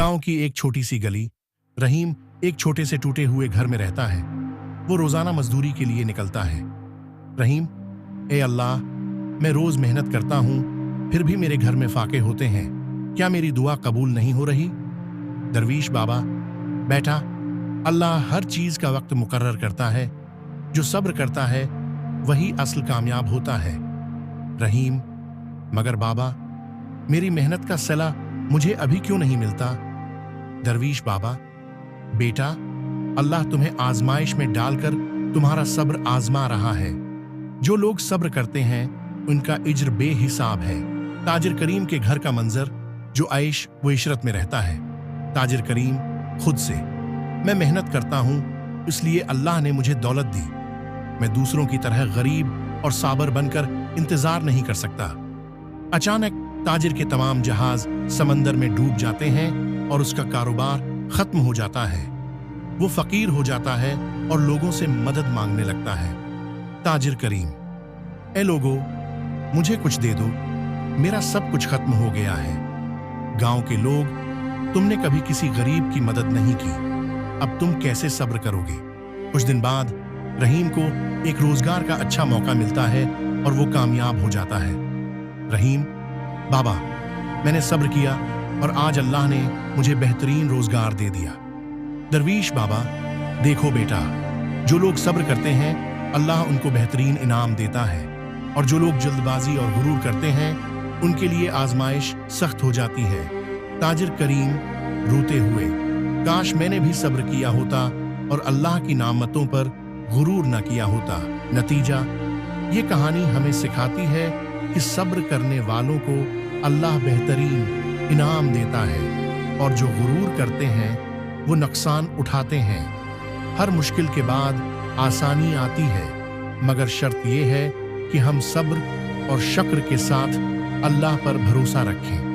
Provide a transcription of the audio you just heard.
गांव की एक छोटी सी गली। रहीम एक छोटे से टूटे हुए घर में रहता है। वो रोजाना मजदूरी के लिए निकलता है। रहीम, ए अल्लाह, मैं रोज मेहनत करता हूँ, फिर भी मेरे घर में फाके होते हैं। क्या मेरी दुआ कबूल नहीं हो रही? दरवीश बाबा, बेटा, अल्लाह हर चीज का वक्त मुकर्रर करता है। जो सब्र करता है वही असल कामयाब होता है। रहीम, मगर बाबा, मेरी मेहनत का सिला मुझे अभी क्यों नहीं मिलता? दरवीश बाबा, बेटा, अल्लाह तुम्हें आजमाइश में डालकर तुम्हारा सब्र आजमा रहा है। जो लोग सब्र करते हैं उनका इज्र बेहिसाब है। ताजिर करीम के घर का मंजर, जो आयश व इशरत में रहता है। ताजिर करीम खुद से, मैं मेहनत करता हूं इसलिए अल्लाह ने मुझे दौलत दी। मैं दूसरों की तरह गरीब और साबर बनकर इंतजार नहीं कर सकता। अचानक ताजिर के तमाम जहाज समंदर में डूब जाते हैं और उसका कारोबार खत्म हो जाता है। वो फकीर हो जाता है और लोगों से मदद मांगने लगता है। ताजिर करीम, ए लोगो, मुझे कुछ दे दो, मेरा सब कुछ खत्म हो गया है। गांव के लोग, तुमने कभी किसी गरीब की मदद नहीं की, अब तुम कैसे सब्र करोगे? कुछ दिन बाद रहीम को एक रोजगार का अच्छा मौका मिलता है और वो कामयाब हो जाता है। रहीम, बाबा, मैंने सब्र किया और आज अल्लाह ने मुझे बेहतरीन रोजगार दे दिया। दरवीश बाबा, देखो बेटा, जो लोग सब्र करते हैं अल्लाह उनको बेहतरीन इनाम देता है, और जो लोग जल्दबाजी और गुरूर करते हैं उनके लिए आजमाइश सख्त हो जाती है। ताजिर करीम रोते हुए, काश मैंने भी सब्र किया होता और अल्लाह की नामतों पर गुरूर न किया होता। नतीजा, ये कहानी हमें सिखाती है कि सब्र करने वालों को अल्लाह बेहतरीन इनाम देता है, और जो गुरूर करते हैं वो नुकसान उठाते हैं। हर मुश्किल के बाद आसानी आती है, मगर शर्त ये है कि हम सब्र और शक्र के साथ अल्लाह पर भरोसा रखें।